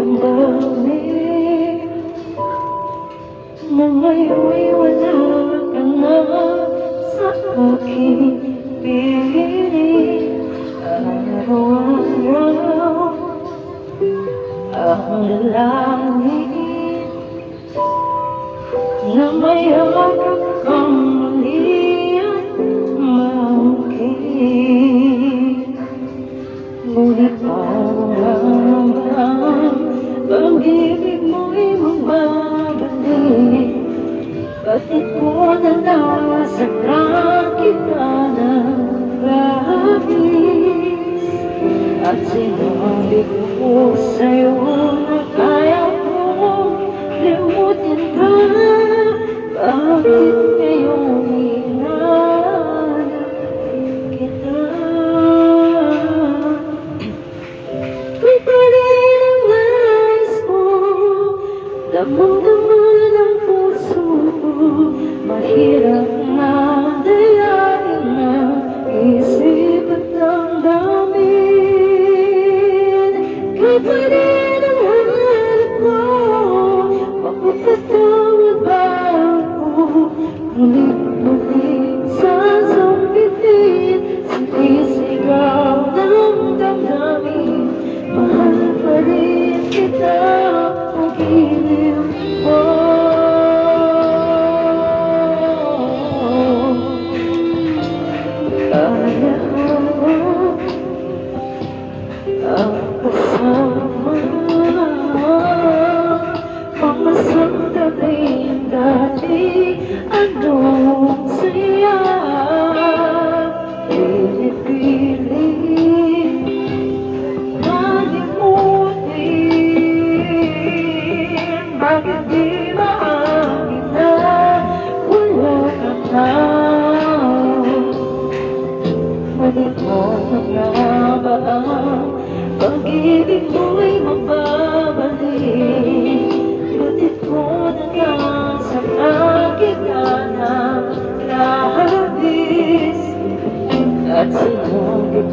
damdamin na ngayon'y wala ka na sa aking piling. Araw-araw ang dalangin na mayakap kang muli at maangkin. Ngunit parang pag-ibig mo'y magbabalik. Bakit mo na nasaktan kita ng labis? At sinabi ko sa'yo na kaya kong limutin ka. Bakit ngayon hinahanap kita? Kung parin ang nais mo, damang-dama ng puso ko, mahirap na dayain ang isip at damdamin. Kung parin ang hanap ko, mapapatawad ba ako? Mulit-mulit sasambitin, sinisigaw ng damdamin. Mahal pa rin kita, ang giliw mo. Kaya ang kasama mga sandaling dati, anong saya. Pinipilit malimutin, bakit di maangin na wala ka na? Bakit mo na ba ang pag-ibig mo'y mababalik? Bakit mo na nasa akin ka ng labis? At sinabi